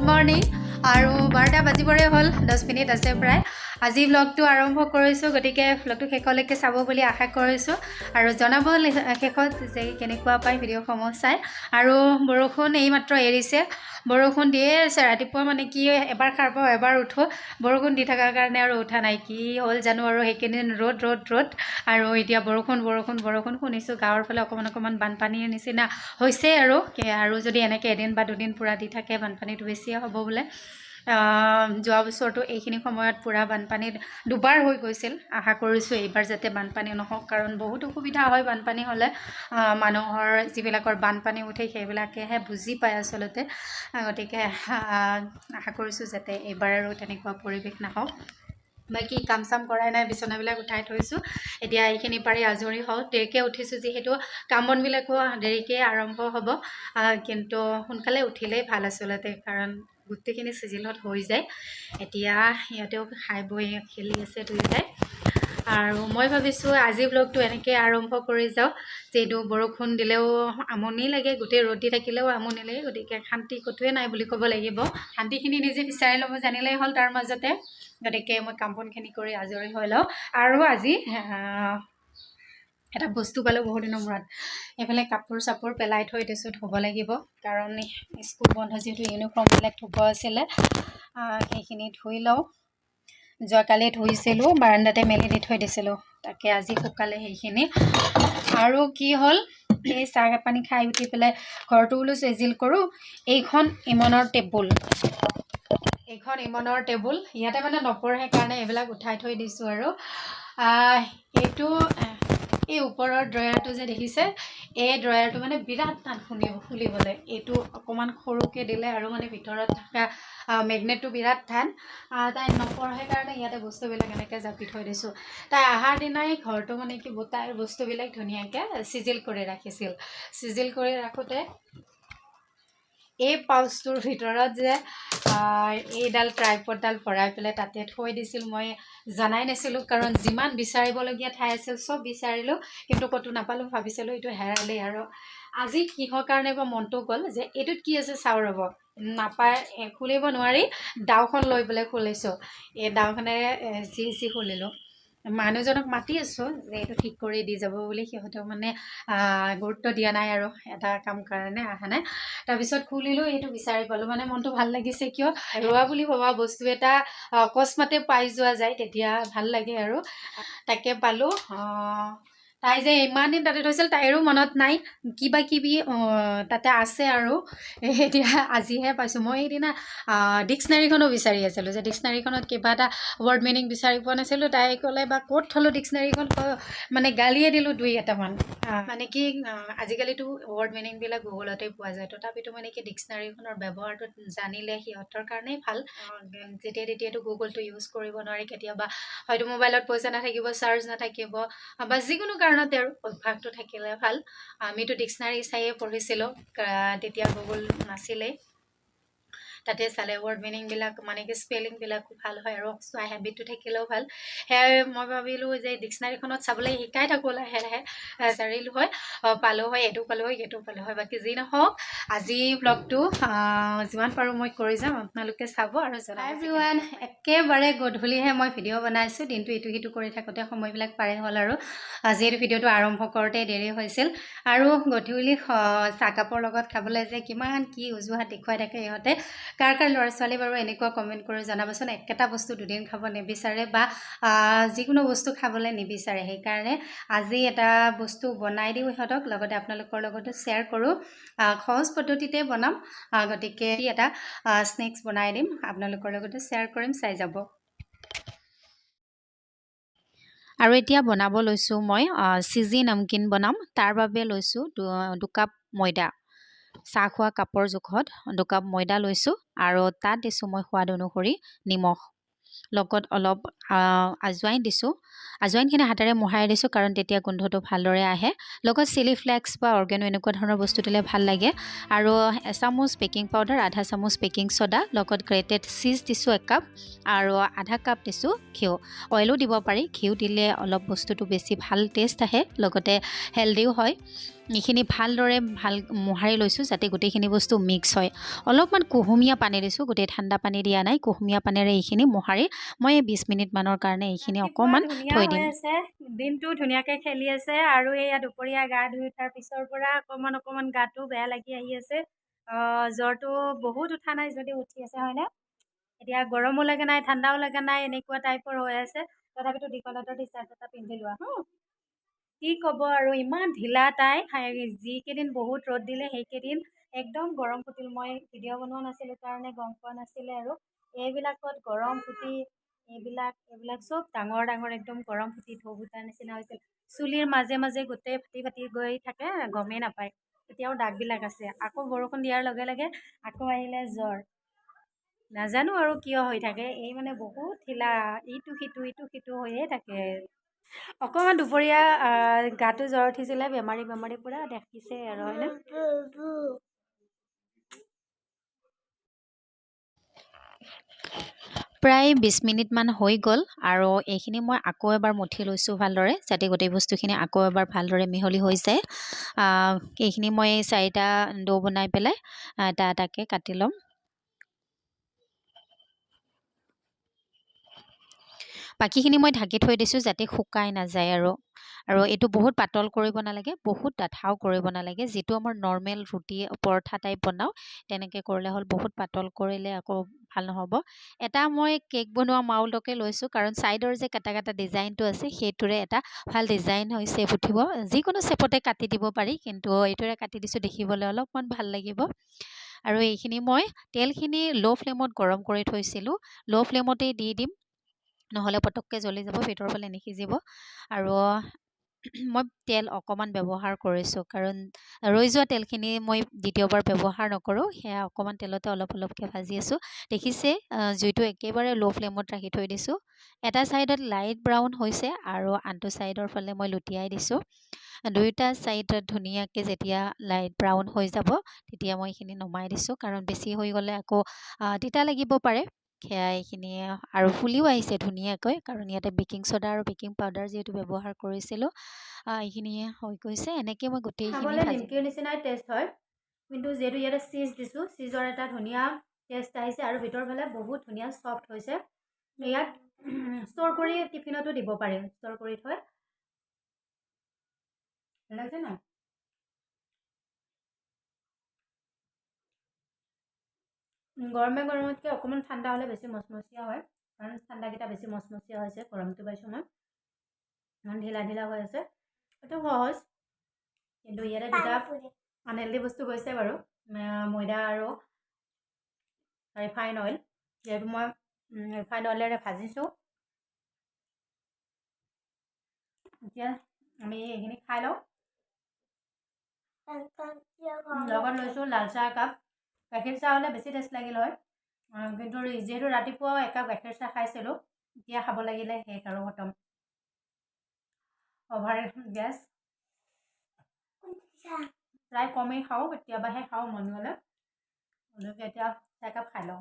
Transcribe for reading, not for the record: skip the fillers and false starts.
Morning আৰু 12টা বাজিবৰে হ'ল 10 minute আছে প্ৰায় আজি ব্লগটো আৰম্ভ কৰিছোঁ গতিকে ব্লগটো শেষলৈকে চাব বুলি আশা কৰিছোঁ আৰু জনাব শেষত যে কেনেকুৱা পায় ভিডিঅ'সমূহ চাই আৰু বৰষুণ এইমাত্ৰ এৰিছে বৰষুণ দিয়ে আছে ৰাতিপুৱা মানে কি এবাৰ সাৰ পাওঁ এবাৰ উঠো বৰষুণ দি থকাৰ কাৰণে আৰু উঠা নাই কি হ'ল জানো আৰু সেইকেইদিন ৰ'দ আৰু এতিয়া বৰষুণ শুনিছোঁ গাঁৱৰ ফালে অকণমান বানপানীৰ নিচিনা হৈছে আৰু যদি এনেকৈ এদিন বা দুদিন পুৰা দি থাকে বানপানীটো বেছিয়ে হ'ব বোলে যোৱা বছৰটো এইখিনি সময়ত পুৰা বানপানীত দুবাৰ হৈ গৈছিল আশা কৰিছোঁ এইবাৰ যাতে বানপানী নহওক কাৰণ বহুত অসুবিধা হয় বানপানী হ'লে মানুহৰ যিবিলাকৰ বানপানী উঠে সেইবিলাকেহে বুজি পায় আচলতে গতিকে আশা কৰিছোঁ যাতে এইবাৰ আৰু তেনেকুৱা পৰিৱেশ নাহওক বাকী কাম চাম কৰাই নাই বিচনাবিলাক উঠাই থৈছোঁ এতিয়া এইখিনি পাৰি আজৰি হওঁ দেৰিকৈ উঠিছোঁ যিহেতু কাম বনবিলাকো দেৰিকৈ আৰম্ভ হ'ব কিন্তু সোনকালে উঠিলেই ভাল আচলতে কাৰণ গোটেইখিনি চিজিলত হৈ যায় এতিয়া সিহঁতেও খাই বৈ খেলি আছে দুয়োটাই আৰু মই ভাবিছোঁ আজি ব্লগটো এনেকৈ আৰম্ভ কৰি যাওঁ যিহেতু বৰষুণ দিলেও আমনি লাগে গোটেই ৰ'দ দি থাকিলেও আমনি লাগে গতিকে শান্তি ক'তোৱে নাই বুলি ক'ব লাগিব শান্তিখিনি নিজে বিচাৰি ল'ব জানিলেই হ'ল তাৰ মাজতে গতিকে মই কাম বনখিনি কৰি আজৰি হৈ লওঁ আৰু আজি এটা বস্তু পালোঁ বহুত দিনৰ মূৰত এইফালে কাপোৰ চাপোৰ পেলাই থৈ দিছোঁ ধুব লাগিব কাৰণ স্কুল বন্ধ যিহেতু ইউনিফৰ্মবিলাক ধুব আছিলে সেইখিনি ধুই লওঁ যোৱাকালি ধুইছিলোঁ বাৰাণ্ডাতে মেলি দি থৈ দিছিলোঁ তাকে আজি শুকালে সেইখিনি আৰু কি হ'ল এই চাহ পানী খাই উঠি পেলাই ঘৰটো বোলো চেজিল কৰোঁ এইখন ইমনৰ টেবুল ইয়াতে মানে নপঢ়ে কাৰণে এইবিলাক উঠাই থৈ দিছোঁ আৰু এইটো এই ওপৰৰ ড্ৰয়াৰটো যে দেখিছে এই ড্ৰয়াৰটো মানে বিৰাট টান খুলিবলৈ এইটো অকণমান সৰুকৈ দিলে আৰু মানে ভিতৰত থকা মেগনেটটো বিৰাট টান তাই নপঢ়ে কাৰণে ইয়াতে বস্তুবিলাক এনেকৈ জাপি থৈ দিছোঁ তাই অহাৰ দিনাই ঘৰটো মানে কি তাইৰ বস্তুবিলাক ধুনীয়াকৈ চিজিল কৰি ৰাখিছিল চিজিল কৰি ৰাখোঁতে এই পাউচটোৰ ভিতৰত যে এইডাল ট্ৰাইপডডাল ভৰাই পেলাই তাতে থৈ দিছিল মই জনাই নাছিলোঁ কাৰণ যিমান বিচাৰিবলগীয়া ঠাই আছিল চব বিচাৰিলোঁ কিন্তু ক'তো নাপালোঁ ভাবিছিলোঁ এইটো হেৰালেই আৰু আজি কিহৰ কাৰণে বা মনটো গ'ল যে এইটোত কি আছে চাওঁ ৰ'ব নাপায় খুলিব নোৱাৰি দাওখন লৈ পেলাই খুলিছোঁ এই দাওখনেৰে যি খুলিলোঁ মানুহজনক মাতি আছোঁ যে এইটো ঠিক কৰি দি যাব বুলি সিহঁতেও মানে গুৰুত্ব দিয়া নাই আৰু এটা কাম কাৰণে অহা নাই তাৰপিছত খুলিলোঁ এইটো বিচাৰি পালোঁ মানে মনটো ভাল লাগিছে কিয় হেৰুৱা বুলি ভবা বস্তু এটা অকস্মাতে পাই যোৱা যায় তেতিয়া ভাল লাগে আৰু তাকে পালোঁ তাই যে ইমান দিন তাতে থৈছিল তাইৰো মনত নাই কিবা কিবি তাতে আছে আৰু এতিয়া আজিহে পাইছোঁ মই সেইদিনা ডিক্সনাৰীখনো বিচাৰি আছিলোঁ যে ডিক্সনাৰীখনত কিবা এটা ৱৰ্ড মিনিং বিচাৰি পোৱা নাছিলোঁ তাই ক'লে বা ক'ত থ'লোঁ ডিক্সনাৰীখন মানে গালিয়ে দিলোঁ দুই এটামান মানে কি আজিকালিতো ৱৰ্ড মিনিংবিলাক গুগলতে পোৱা যায় তথাপিতো মানে কি ডিক্সনাৰীখনৰ ব্যৱহাৰটো জানিলে সিহঁতৰ কাৰণেই ভাল যেতিয়া তেতিয়াতো গুগলটো ইউজ কৰিব নোৱাৰি কেতিয়াবা হয়তো মোবাইলত পইচা নাথাকিব চাৰ্জ নাথাকিব বা যিকোনো কাৰণতে আৰু অভ্যাসটো থাকিলে ভাল আমিতো ডিক্সনাৰী চাইয়ে পঢ়িছিলোঁ তেতিয়া গুগল নাছিলেই তাতে চালে ৱৰ্ড মিনিংবিলাক মানে কি স্পেলিংবিলাকো ভাল হয় আৰু চোৱা হেবিটটো থাকিলেও ভাল সেয়াই মই ভাবিলোঁ যে ডিক্সনাৰীখনত চাবলৈ শিকাই থাকোঁ লাহে লাহে বিচাৰিলোঁ হয় পালোঁ হয় এইটো পালোঁ হয় সেইটো পালোঁ হয় বাকী যি নহওক আজি ব্লগটো যিমান পাৰোঁ মই কৰি যাম আপোনালোকে চাব আৰু জনাব এভৰিৱান একেবাৰে গধূলিহে মই ভিডিঅ' বনাইছোঁ দিনটো ইটো সিটো কৰি থাকোঁতে সময়বিলাক পাৰে হ'ল আৰু যিহেতু ভিডিঅ'টো আৰম্ভ কৰোঁতে দেৰি হৈছিল আৰু গধূলি চাহকাপৰ লগত খাবলৈ যে কিমান কি অজুহাত দেখুৱাই থাকে ইহঁতে কাৰ ল'ৰা ছোৱালী বাৰু এনেকুৱা কমেণ্ট কৰি জনাবচোন একেটা বস্তু দুদিন খাব নিবিচাৰে বা যিকোনো বস্তু খাবলৈ নিবিচাৰে সেইকাৰণে আজি এটা বস্তু বনাই দিওঁ ইহঁতক লগতে আপোনালোকৰ লগতো শ্বেয়াৰ কৰোঁ সহজ পদ্ধতিতে বনাম গতিকে এটা স্নেক্স বনাই দিম আপোনালোকৰ লগতো শ্বেয়াৰ কৰিম চাই যাব আৰু এতিয়া বনাব লৈছোঁ মই চিজি নামকিন বনাম তাৰ বাবে লৈছোঁ 2 কাপ ময়দা চাহ খোৱা কাপৰ জোখত 2 কাপ ময়দা লৈছোঁ আৰু তাত দিছোঁ মই সোৱাদ অনুসৰি নিমখ লগত অলপ আজৱাইন দিছোঁ আজৱাইনখিনি হাতেৰে মোহাৰি দিছোঁ কাৰণ তেতিয়া গোন্ধটো ভালদৰে আহে লগত চিলি ফ্লেক্স বা অৰ্গেনো এনেকুৱা ধৰণৰ বস্তু দিলে ভাল লাগে আৰু এচামুচ বেকিং পাউডাৰ আধা চামুচ বেকিং ছ'ডা লগত গ্ৰেটেড চীজ দিছোঁ 1 কাপ আৰু আধা কাপ দিছোঁ ঘিউ অইলো দিব পাৰি ঘিউ দিলে অলপ বস্তুটো বেছি ভাল টেষ্ট আহে লগতে হেল্ডিও হয় এইখিনি ভালদৰে মোহাৰি লৈছোঁ যাতে গোটেইখিনি বস্তু মিক্স হয়। অলপমান কুহুমীয়া পানী দিছোঁ, গোটেই ঠাণ্ডা পানী দিয়া নাই, কুহুমীয়া পানীৰে এইখিনি মোহাৰি মই 20 মিনিটমানৰ কাৰণে এইখিনি ৰাতিপুৱা অকণমান ধুনীয়া থৈ হৈ দিম। আছে, দিনটো ধুনীয়াকৈ খেলি আছে আৰু এয়া দুপৰীয়া গা ধুই উঠাৰ পিছৰ পৰা অকণমান গাটো বেয়া লাগি আহি আছে। জ্বৰটো বহুত উঠা নাই যদি উঠি আছে হয়নে? এতিয়া গৰমো লাগে নাই, ঠাণ্ডাও লাগে নাই, এনেকুৱা টাইপৰ হৈ আছে। তথাপিতো দীঘলতৰ টি চাৰ্ট এটা পিন্ধি লোৱা। কি ক'ব আৰু ইমান ঢিলা তাই। যিকেইদিন বহুত ৰ'দ দিলে সেইকেইদিন একদম গৰম ফুটিল। মই ভিডিঅ' বনোৱা নাছিলোঁ কাৰণে গম পোৱা নাছিলে আৰু এইবিলাকত গৰম ফুটি এইবিলাক চব ডাঙৰ ডাঙৰ একদম গৰম ফুটি ঢৌ ফুটাৰ নিচিনা হৈছিল। চুলিৰ মাজে মাজে গোটেই ফাটি ফাটি গৈ থাকে, গমেই নাপায়। এতিয়াও দাগবিলাক আছে। আকৌ বৰষুণ দিয়াৰ লগে লগে আকৌ আহিলে জ্বৰ। নাজানো আৰু কিয় হৈ থাকে, এই মানে বহুত ঢিলা, ইটো সিটো হৈয়ে থাকে। অকণমান দুপৰীয়া গাটো জ্বৰ উঠিছিলে, বেমাৰী পুৰা দেখিছে আৰু হয়নে? প্ৰায় 20 মিনিটমান হৈ গ'ল আৰু এইখিনি মই আকৌ এবাৰ মঠি লৈছোঁ ভালদৰে, যাতে গোটেই বস্তুখিনি আকৌ এবাৰ ভালদৰে মিহলি হৈ যায়। এইখিনি মই 4টা ডো বনাই পেলাই এটা এটাকৈ কাটি ল'ম। বাকীখিনি মই ঢাকি থৈ দিছোঁ যাতে শুকাই নাযায় আৰু এইটো বহুত পাতল কৰিব নালাগে, বহুত ডাঠাও কৰিব নালাগে। যিটো আমাৰ নৰ্মেল ৰুটি পৰঠা টাইপ বনাওঁ তেনেকৈ কৰিলে হ'ল। বহুত পাতল কৰিলে আকৌ ভাল নহ'ব। এটা মই কেক বনোৱা মাউলকে লৈছোঁ, কাৰণ ছাইডৰ যে কাটা কাটা ডিজাইনটো আছে সেইটোৰে এটা ভাল ডিজাইন হৈ চেপ উঠিব। যিকোনো চেপতে কাটি দিব পাৰি, কিন্তু এইটোৰে কাটি দিছোঁ দেখিবলৈ অলপমান ভাল লাগিব। আৰু এইখিনি মই তেলখিনি ল' ফ্লেমত গৰম কৰি থৈছিলোঁ, ল' ফ্লেমতেই দি দিম, নহ'লে পটককৈ জ্বলি যাব, ভিতৰৰ ফালে নিসিজিব। আৰু মই তেল অকণমান ব্যৱহাৰ কৰিছোঁ, কাৰণ ৰৈ যোৱা তেলখিনি মই দ্বিতীয়বাৰ ব্যৱহাৰ নকৰোঁ। সেয়া অকণমান তেলতে অলপ অলপকৈ ভাজি আছোঁ। দেখিছে জুইটো একেবাৰে ল' ফ্লেমত ৰাখি থৈ দিছোঁ। এটা ছাইডত লাইট ব্ৰাউন হৈছে আৰু আনটো ছাইডৰ ফালে মই লুটিয়াই দিছোঁ। দুয়োটা ছাইডত ধুনীয়াকৈ যেতিয়া লাইট ব্ৰাউন হৈ যাব তেতিয়া মই এইখিনি নমাই দিছোঁ, কাৰণ বেছি হৈ গ'লে আকৌ তিতা লাগিব পাৰে। সেয়া এইখিনি আৰু ফুলিও আহিছে ধুনীয়াকৈ, কাৰণ ইয়াতে বেকিং ছ'ডা আৰু বেকিং পাউডাৰ যিহেতু ব্যৱহাৰ কৰিছিলোঁ। এইখিনি হৈ গৈছে। এনেকৈ মই গোটেইখিনি খাবলৈ ভাজি নিমকিৰ নিচিনাই টেষ্ট হয়, কিন্তু যিহেতু ইয়াতে চীজ দিছোঁ, চীজৰ এটা ধুনীয়া টেষ্ট আহিছে আৰু ভিতৰৰ ফালে বহুত ধুনীয়া ছফ্ট হৈছে। ইয়াত ষ্ট'ৰ কৰি টিফিনতো দিব পাৰি, ষ্ট'ৰ কৰি থৈ। ভাল লাগিছে নাই? গৰমতকৈ অকণমান ঠাণ্ডা হ'লে বেছি মচমচীয়া হয়, কাৰণ ঠাণ্ডাকেইটা বেছি মচমচীয়া হৈছে। গৰমটো পাইছোঁ মই, ইমান ঢিলা ঢিলা হৈ আছে। এইটো সহজ, কিন্তু ইয়াতে দুটা আনহেল্ডি বস্তু গৈছে বাৰু, ময়দা আৰু ৰিফাইন অইল। যিহেতু মই ৰিফাইন অইলেৰে ভাজিছোঁ। এতিয়া আমি এইখিনি খাই লওঁ। লগত লৈছোঁ লাল চাহ একাপ। গাখীৰ চাহ হ'লে বেছি টেষ্ট লাগিল হয়, কিন্তু যিহেতু ৰাতিপুৱা একাপ গাখীৰ চাহ খাইছিলোঁ, এতিয়া খাব লাগিলে শেষ আৰু খতম। অভাৰ গেছ, প্ৰায় কমেই খাওঁ, কেতিয়াবাহে খাওঁ মন গ'লে। এতিয়া চাহ একাপ খাই লওঁ।